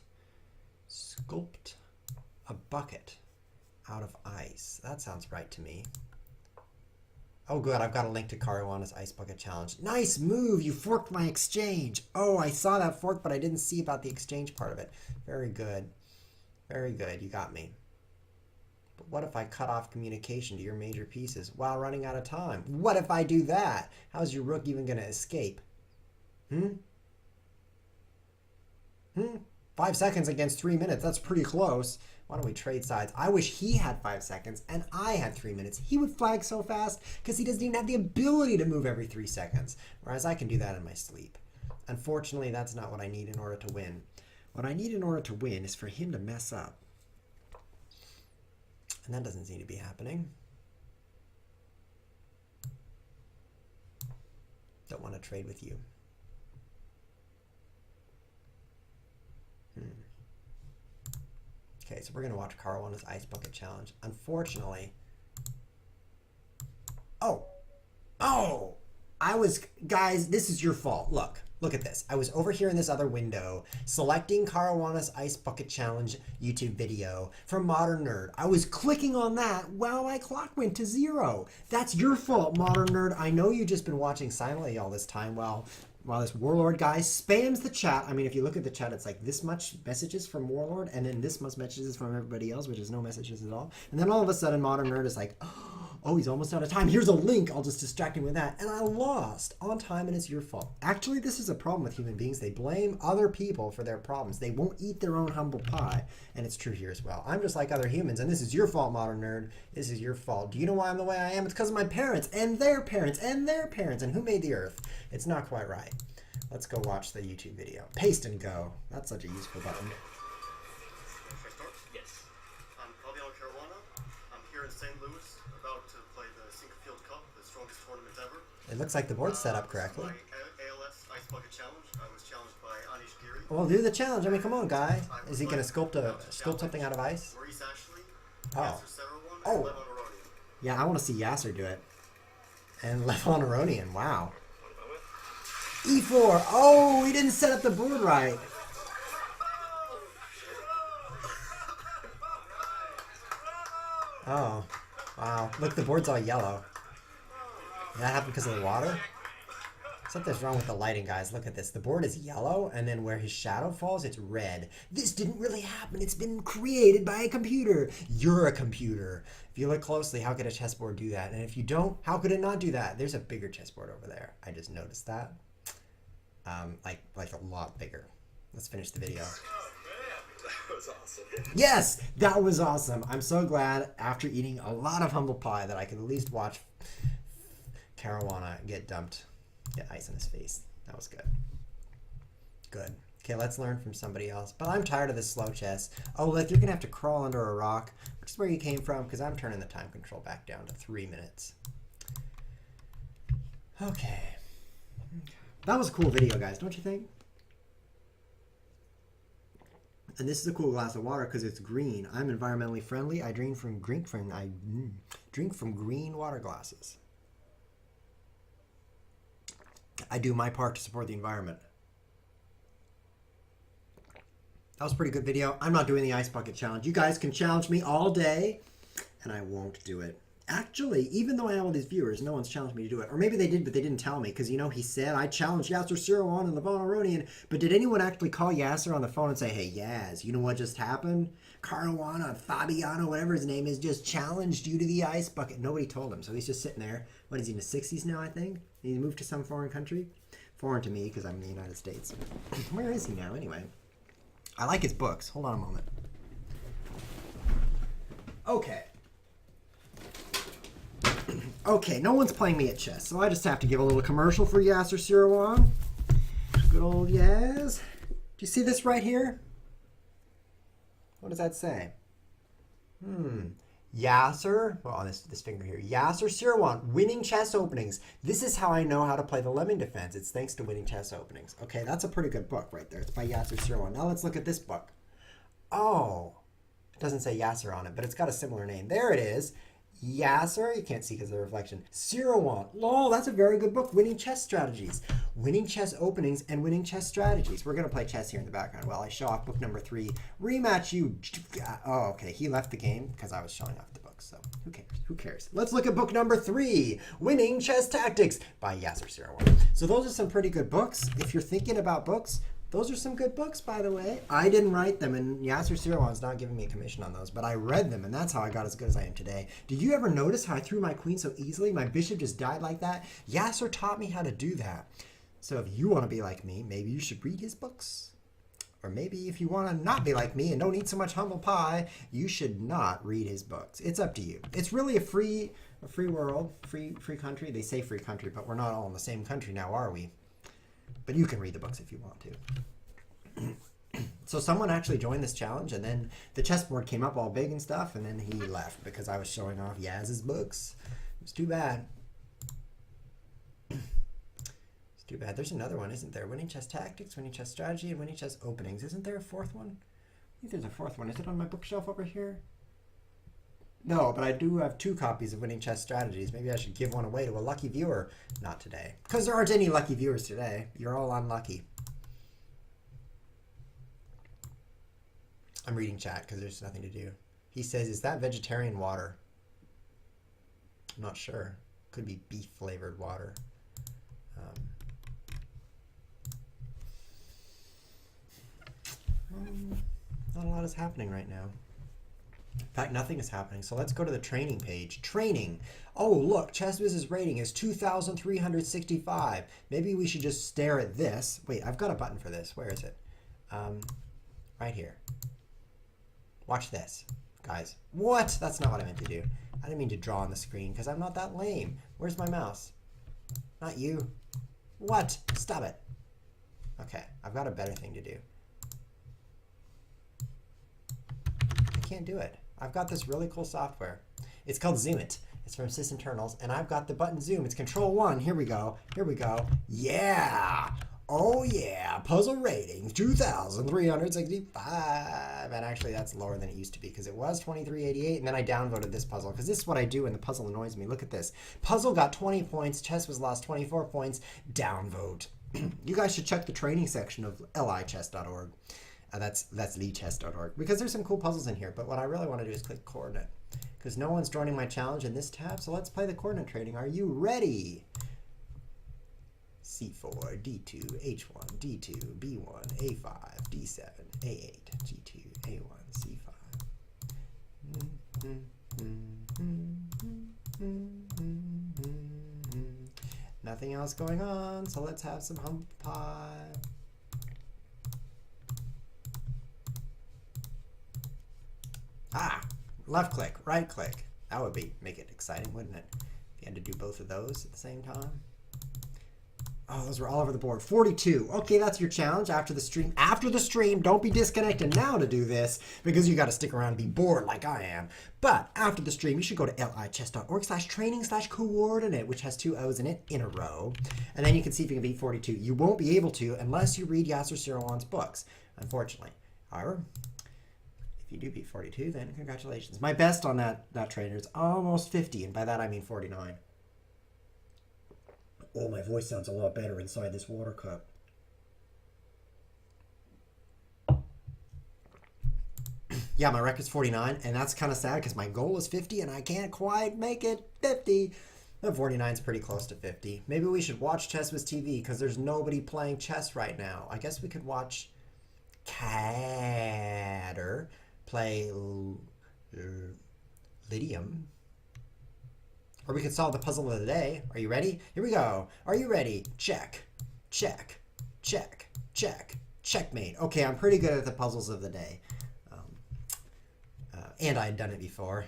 a bucket out of ice. That sounds right to me. Oh, good. I've got a link to Caruana's Ice Bucket Challenge. Nice move. You forked my exchange. Oh, I saw that fork, but I didn't see about the exchange part of it. Very good. Very good, you got me. But what if I cut off communication to your major pieces while running out of time? What if I do that? How's your rook even going to escape? 5 seconds against 3 minutes. That's pretty close. Why don't we trade sides? I wish he had 5 seconds and I had 3 minutes. He would flag so fast because he doesn't even have the ability to move every 3 seconds, whereas I can do that in my sleep. Unfortunately, that's not what I need in order to win. What I need in order to win is for him to mess up. And that doesn't seem to be happening. Don't want to trade with you. Okay, so we're going to watch Caruana's Ice Bucket Challenge. Unfortunately... Oh! Guys, this is your fault. Look at this. I was over here in this other window selecting Caruana's Ice Bucket Challenge YouTube video from Modern Nerd. I was clicking on that while my clock went to 0. That's your fault, Modern Nerd. I know you've just been watching silently all this time while this Warlord guy spams the chat. I mean, if you look at the chat, it's like this much messages from Warlord and then this much messages from everybody else, which is no messages at all. And then all of a sudden, Modern Nerd is like, oh, he's almost out of time. Here's a link. I'll just distract him with that. And I lost on time, and it's your fault. Actually, this is a problem with human beings. They blame other people for their problems. They won't eat their own humble pie. And it's true here as well. I'm just like other humans, and this is your fault, Modern Nerd. This is your fault. Do you know why I'm the way I am? It's because of my parents, and their parents, and their parents. And who made the earth? It's not quite right. Let's go watch the YouTube video. Paste and go. That's such a useful button. Yes. I'm Fabiano Caruana. I'm here in St. Louis, about to play the Sinquefield Cup, the strongest tournament ever. It looks like the board's set up correctly. This is my ALS Ice Bucket Challenge. I was challenged by Anish Giri. Well, do the challenge. I mean, come on, guy. Is he going to sculpt something out of ice? Maurice Ashley, Oh. Yasser Serouan, Oh. and Levon Aronian. Yeah, I want to see Yasser do it. And Levon Aronian. Wow. E4. Oh, he didn't set up the board right. Oh, wow. Look, the board's all yellow. That happened because of the water? Something's wrong with the lighting, guys. Look at this. The board is yellow, and then where his shadow falls, it's red. This didn't really happen. It's been created by a computer. You're a computer. If you look closely, how could a chessboard do that? And if you don't, how could it not do that? There's a bigger chessboard over there. I just noticed that. Like a lot bigger. Let's finish the video. That was awesome. Yes, that was awesome. I'm so glad after eating a lot of humble pie that I could at least watch Caruana get ice in his face. That was good. Good. Okay, let's learn from somebody else. But I'm tired of this slow chess. Oh, look, you're going to have to crawl under a rock, which is where you came from, because I'm turning the time control back down to 3 minutes. Okay. That was a cool video, guys, don't you think? And this is a cool glass of water because it's green. I'm environmentally friendly. I drink from green water glasses. I do my part to support the environment. That was a pretty good video. I'm not doing the ice bucket challenge. You guys can challenge me all day, and I won't do it. Actually, even though I have all these viewers, no one's challenged me to do it. Or maybe they did, but they didn't tell me. Because, you know, he said, I challenged Yasser Seirawan and Levon Aronian. But did anyone actually call Yasser on the phone and say, hey, Yaz, you know what just happened? Caruana, Fabiano, whatever his name is, just challenged you to the ice bucket. Nobody told him. So he's just sitting there. What is he, in his 60s now, I think? He moved to some foreign country? Foreign to me, because I'm in the United States. Where is he now, anyway? I like his books. Hold on a moment. Okay. Okay, no one's playing me at chess, so I just have to give a little commercial for Yasser Seirawan. Good old Yaz. Do you see this right here? What does that say? Yasser, well, on this finger here, Yasser Seirawan, winning chess openings. This is how I know how to play the Lemming Defense. It's thanks to winning chess openings. Okay, that's a pretty good book right there. It's by Yasser Seirawan. Now let's look at this book. Oh, it doesn't say Yasser on it, but it's got a similar name. There it is. Yasser, you can't see because of the reflection. Seirawan. Lol, that's a very good book. Winning chess strategies. Winning chess openings and winning chess strategies. We're going to play chess here in the background while I show off book number 3. Rematch you. Oh, okay. He left the game because I was showing off the book. So who cares? Who cares? Let's look at book number 3. Winning Chess Tactics by Yasser Seirawan. So those are some pretty good books. If you're thinking about books, those are some good books, by the way. I didn't write them, and Yasser Seirawan's not giving me a commission on those, but I read them, and that's how I got as good as I am today. Did you ever notice how I threw my queen so easily? My bishop just died like that? Yasser taught me how to do that. So if you want to be like me, maybe you should read his books. Or maybe if you want to not be like me and don't eat so much humble pie, you should not read his books. It's up to you. It's really a free world, free country. They say free country, but we're not all in the same country now, are we? But you can read the books if you want to. So someone actually joined this challenge, and then the chessboard came up all big and stuff, and then he left because I was showing off Yaz's books. It was too bad. It's too bad. There's another one, isn't there? Winning Chess Tactics, Winning Chess Strategy, and Winning Chess Openings. Isn't there a fourth one? I think there's a fourth one. Is it on my bookshelf over here? No, but I do have 2 copies of Winning Chess Strategies. Maybe I should give one away to a lucky viewer. Not today. Because there aren't any lucky viewers today. You're all unlucky. I'm reading chat because there's nothing to do. He says, is that vegetarian water? I'm not sure. Could be beef flavored water. Not a lot is happening right now. In fact, nothing is happening. So let's go to the training page. Training. Oh, look, ChessWiz's rating is 2,365. Maybe we should just stare at this. Wait, I've got a button for this. Where is it? Right here. Watch this, guys. What? That's not what I meant to do. I didn't mean to draw on the screen because I'm not that lame. Where's my mouse? Not you. What? Stop it. Okay, I've got a better thing to do. I can't do it. I've got this really cool software. It's called Zoom It. It's from SysInternals, and I've got the button Zoom. It's Control 1. Here we go. Here we go. Yeah. Oh, yeah. Puzzle rating, 2,365. And actually, that's lower than it used to be because it was 2388, and then I downvoted this puzzle because this is what I do when the puzzle annoys me. Look at this. Puzzle got 20 points. Chess was lost 24 points. Downvote. You guys should check the training section of lichess.org. That's lichess.org because there's some cool puzzles in here. But what I really want to do is click coordinate because no one's joining my challenge in this tab. So let's play the coordinate trading. Are you ready? C4, D2, H1, D2, B1, A5, D7, A8, G2, A1, C5. Nothing else going on, so let's have some humble pie. Ah, left click, right click. That would make it exciting, wouldn't it? If you had to do both of those at the same time. Oh, those were all over the board. 42. Okay, that's your challenge after the stream. After the stream, don't be disconnected now to do this because you got to stick around and be bored like I am. But after the stream, you should go to lichess.org/training/coordinate, which has 2 O's in it in a row. And then you can see if you can beat 42. You won't be able to unless you read Yasser Seirawan's books, unfortunately. However, if you do beat 42, then congratulations. My best on that trainer is almost 50, and by that I mean 49. Oh, my voice sounds a lot better inside this water cup. Yeah, my record's 49, and that's kind of sad because my goal is 50, and I can't quite make it 50. But 49 is pretty close to 50. Maybe we should watch Chess with TV because there's nobody playing chess right now. I guess we could watch Catter play Lydium. Or we could solve the puzzle of the day. Are you ready? Here we go. Are you ready? Check, check, check, check, checkmate. Okay, I'm pretty good at the puzzles of the day. And I had done it before.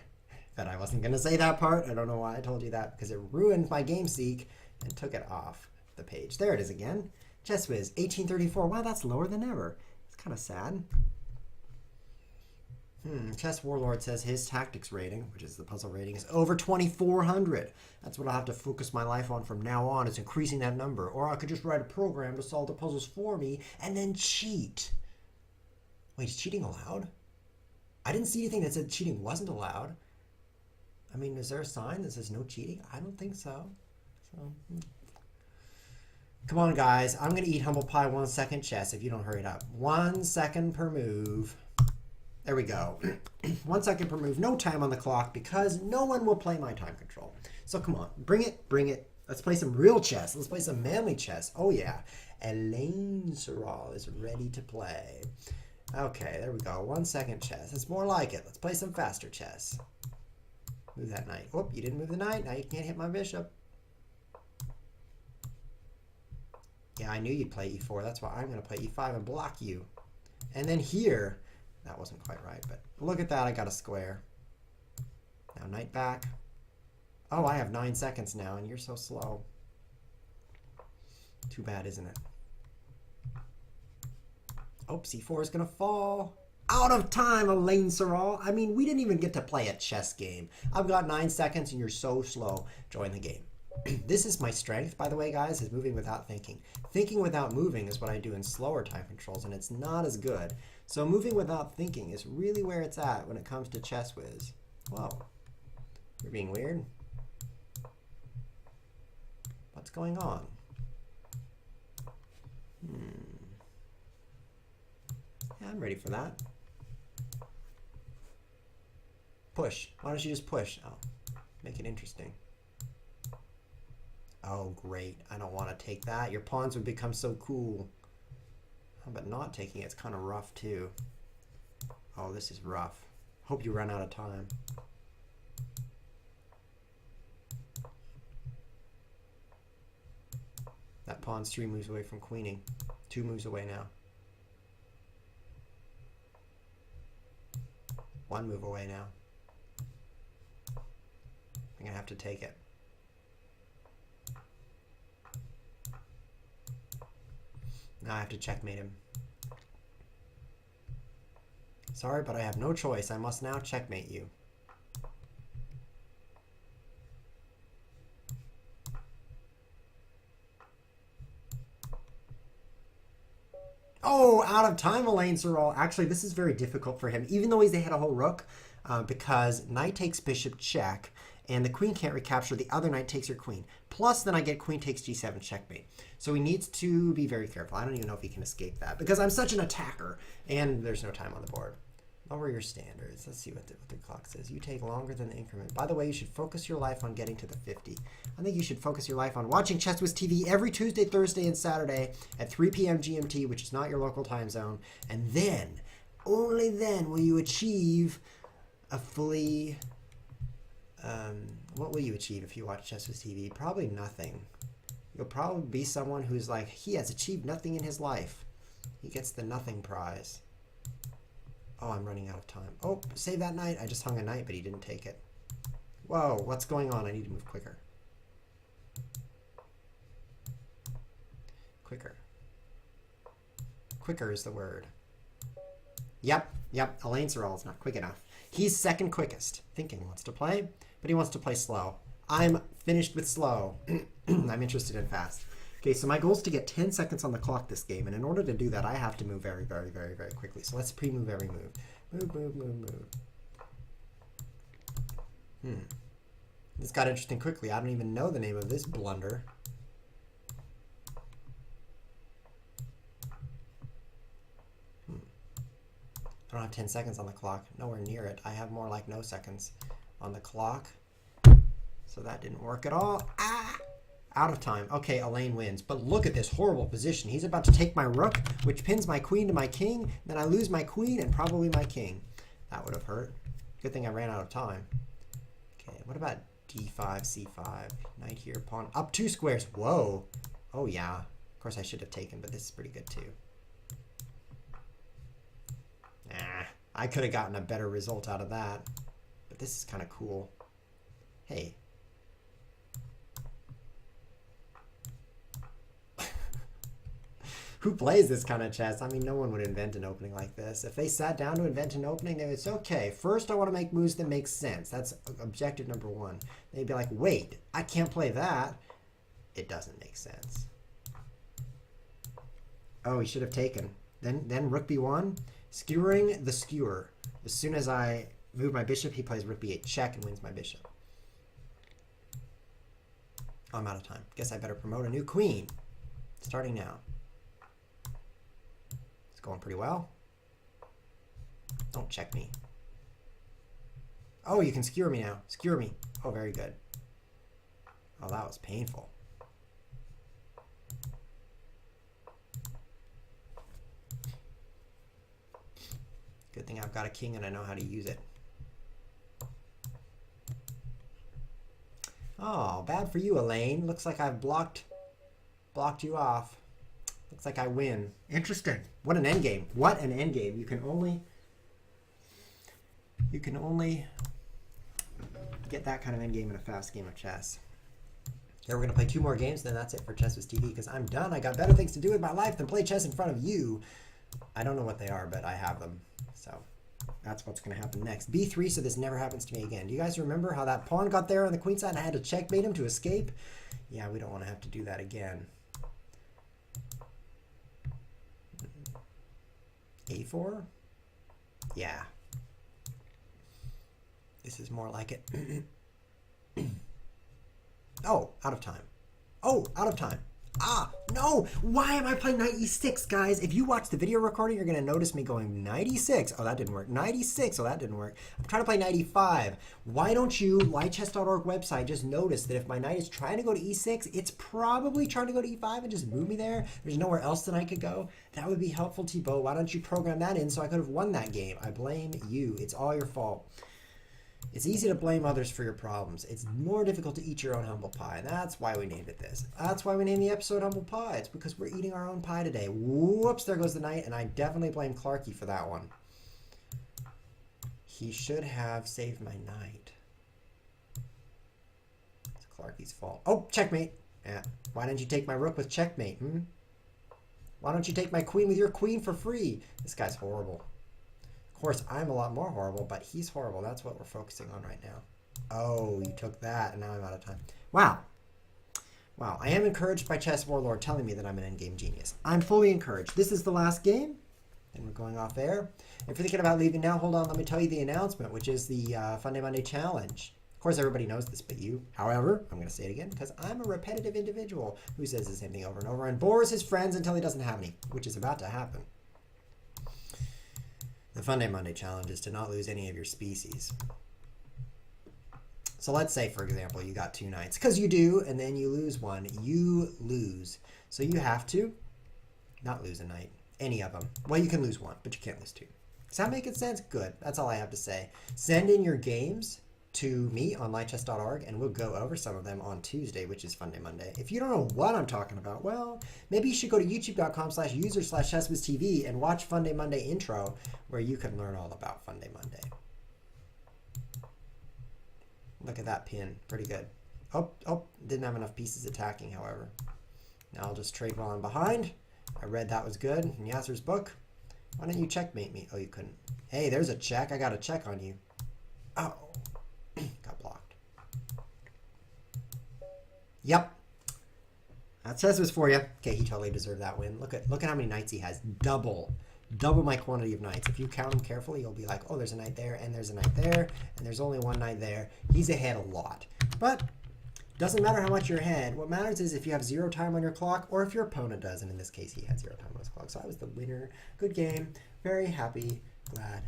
But I wasn't going to say that part. I don't know why I told you that, because it ruined my GameSeek and took it off the page. There it is again. Chess Whiz, 1834. Wow, that's lower than ever. It's kind of sad. Chess Warlord says his tactics rating, which is the puzzle rating, is over 2,400. That's what I'll have to focus my life on from now on, is increasing that number. Or I could just write a program to solve the puzzles for me and then cheat. Wait, is cheating allowed? I didn't see anything that said cheating wasn't allowed. I mean, is there a sign that says no cheating? I don't think so. Come on, guys. I'm going to eat humble pie 1 second chess if you don't hurry it up. 1 second per move. There we go. 1 second per move. No time on the clock because no one will play my time control. So come on. Bring it. Bring it. Let's play some real chess. Let's play some manly chess. Oh, yeah. Elaine Sorrell is ready to play. Okay, there we go. 1 second chess. It's more like it. Let's play some faster chess. Move that knight. Whoop, you didn't move the knight. Now you can't hit my bishop. Yeah, I knew you'd play e4. That's why I'm going to play e5 and block you. And then here, that wasn't quite right, but look at that. I got a square. Now knight back. Oh, I have 9 seconds now, and you're so slow. Too bad, isn't it? Oh, c4 is going to fall. Out of time, Elaine Sorrell. I mean, we didn't even get to play a chess game. I've got 9 seconds, and you're so slow. Join the game. This is my strength, by the way, guys, is moving without thinking. Thinking without moving is what I do in slower time controls, and it's not as good. So moving without thinking is really where it's at when it comes to Chess Whiz. Whoa. You're being weird. What's going on? Yeah, I'm ready for that. Push. Why don't you just push? Oh, make it interesting. Oh, great. I don't want to take that. Your pawns would become so cool. How about not taking it? It's kind of rough, too. Oh, this is rough. Hope you run out of time. That pawn's 3 moves away from queening. 2 moves away now. 1 move away now. I'm going to have to take it. Now I have to checkmate him. Sorry, but I have no choice. I must now checkmate you. Oh, out of time, Elaine Sorrell. Actually, this is very difficult for him, even though he's ahead a whole rook, because knight takes bishop check, and the queen can't recapture. The other knight takes her queen. Plus, then I get queen takes g7 checkmate. So he needs to be very careful. I don't even know if he can escape that, because I'm such an attacker, and there's no time on the board. Lower your standards. Let's see what the clock says. You take longer than the increment. By the way, you should focus your life on getting to the 50. I think you should focus your life on watching Chess Whiz TV every Tuesday, Thursday, and Saturday at 3 p.m. GMT, which is not your local time zone. And then, only then, will you achieve a fully... what will you achieve if you watch Chess Whiz TV? Probably nothing. You'll probably be someone who's like, he has achieved nothing in his life. He gets the nothing prize. Oh, I'm running out of time. Oh, save that knight. I just hung a knight, but he didn't take it. Whoa, what's going on? I need to move quicker. Quicker. Quicker is the word. Yep. Elaine Sorrell is not quick enough. He's second quickest. Thinking wants to play, but he wants to play slow. I'm finished with slow. I'm interested in fast. Okay, so my goal is to get 10 seconds on the clock this game, and in order to do that, I have to move very, very, very, very quickly. So let's pre-move every move. Move, move, move, move. This got interesting quickly. I don't even know the name of this blunder. I don't have 10 seconds on the clock. Nowhere near it. I have more like no seconds on the clock. So that didn't work at all. Ah! Out of time. Okay, Elaine wins. But look at this horrible position. He's about to take my rook, which pins my queen to my king. Then I lose my queen and probably my king. That would have hurt. Good thing I ran out of time. Okay, what about d5, c5? Knight here, pawn. Up 2 squares. Whoa. Oh, yeah. Of course I should have taken, but this is pretty good too. Nah, I could have gotten a better result out of that. But this is kind of cool. Hey. Who plays this kind of chess? I mean, no one would invent an opening like this. If they sat down to invent an opening, then it's okay. First, I want to make moves that make sense. That's objective number 1. They'd be like, wait, I can't play that. It doesn't make sense. Oh, he should have taken. Then rook b1. Skewering the skewer. As soon as I move my bishop, he plays rook b8 check and wins my bishop. Oh, I'm out of time. Guess I better promote a new queen. Starting now. It's going pretty well. Don't check me. Oh, you can skewer me now. Skewer me. Oh, very good. Oh, that was painful. Good thing I've got a king and I know how to use it. Oh, bad for you, Elaine. Looks like I've blocked you off. Looks like I win. Interesting. What an endgame. What an endgame. You can only get that kind of endgame in a fast game of chess. Okay, we're going to play 2 more games, then that's it for Chess with TV because I'm done. I got better things to do with my life than play chess in front of you. I don't know what they are, but I have them. So that's what's going to happen next. b3, so this never happens to me again. Do you guys remember how that pawn got there on the queen side and I had to checkmate him to escape? Yeah, we don't want to have to do that again. a4? Yeah. This is more like it. Oh, out of time. Oh, out of time. Ah, no! Why am I playing knight e6, guys? If you watch the video recording, you're going to notice me going knight e6. Oh, that didn't work. Knight e6. Oh, that didn't work. I'm trying to play knight e5. Why don't you, lychess.org website, just notice that if my knight is trying to go to e6, it's probably trying to go to e5 and just move me there. There's nowhere else that I could go. That would be helpful, Thibaut. Why don't you program that in so I could have won that game? I blame you. It's all your fault. It's easy to blame others for your problems. It's more difficult to eat your own humble pie. That's why we named it this. That's why we named the episode Humble Pie. It's because we're eating our own pie today. Whoops, there goes the knight, and I definitely blame Clarky for that one. He should have saved my knight. It's Clarky's fault. Oh, checkmate. Yeah. Why didn't you take my rook with checkmate? Why don't you take my queen with your queen for free? This guy's horrible. Of course, I'm a lot more horrible, but he's horrible. That's what we're focusing on right now. Oh, you took that, and now I'm out of time. Wow. Wow, I am encouraged by Chess Warlord telling me that I'm an endgame genius. I'm fully encouraged. This is the last game, and we're going off air. If you're thinking about leaving now, hold on. Let me tell you the announcement, which is the Fun Day Monday Challenge. Of course, everybody knows this but you. However, I'm going to say it again because I'm a repetitive individual who says the same thing over and over and bores his friends until he doesn't have any, which is about to happen. The Fun Day Monday Challenge is to not lose any of your species. So let's say, for example, you got 2 knights, because you do, and then you lose one. You lose. So you have to not lose a knight. Any of them. Well, you can lose 1, but you can't lose 2. Does that make sense? Good. That's all I have to say. Send in your games to me on lychess.org, and we'll go over some of them on Tuesday, which is Fun Day Monday. If you don't know what I'm talking about, well, maybe you should go to youtube.com/user/chesswiztv and watch Fun Day Monday intro, where you can learn all about Fun Day Monday. Look at that pin. Pretty good. Oh, didn't have enough pieces attacking, however. Now I'll just trade while I'm behind. I read that was good in Yasser's book. Why didn't you checkmate me? Oh, you couldn't. Hey, there's a check. I got a check on you. Oh. Got blocked. Yep. That says was for you. Okay, he totally deserved that win. Look at how many knights he has. Double my quantity of knights. If you count them carefully, you'll be like, oh, there's a knight there, and there's a knight there, and there's only one knight there. He's ahead a lot. But doesn't matter how much you're ahead. What matters is if you have 0 time on your clock, or if your opponent does. And in this case, he had 0 time on his clock. So I was the winner. Good game. Very happy. Glad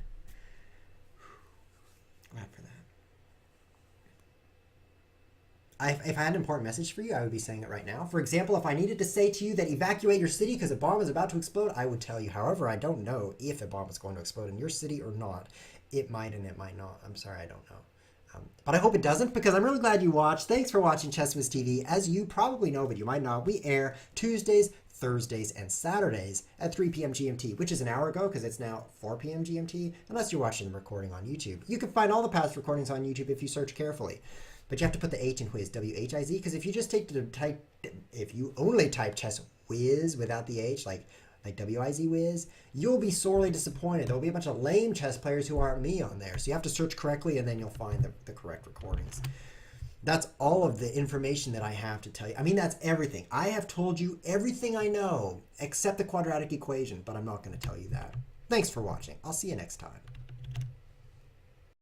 for that. If I had an important message for you, I would be saying it right now. For example, if I needed to say to you that evacuate your city because a bomb is about to explode, I would tell you. However, I don't know if a bomb is going to explode in your city or not. It might and it might not. I'm sorry, I don't know. But I hope it doesn't, because I'm really glad you watched. Thanks for watching ChessWhiz TV. As you probably know, but you might not, we air Tuesdays, Thursdays, and Saturdays at 3 p.m. GMT, which is an hour ago because it's now 4 p.m. GMT, unless you're watching the recording on YouTube. You can find all the past recordings on YouTube if you search carefully. But you have to put the H in Whiz, W-H-I-Z, because if you just if you only type Chess Whiz without the H, like W-I-Z Whiz, you'll be sorely disappointed. There'll be a bunch of lame chess players who aren't me on there. So you have to search correctly, and then you'll find the correct recordings. That's all of the information that I have to tell you. I mean, that's everything. I have told you everything I know, except the quadratic equation, but I'm not going to tell you that. Thanks for watching. I'll see you next time.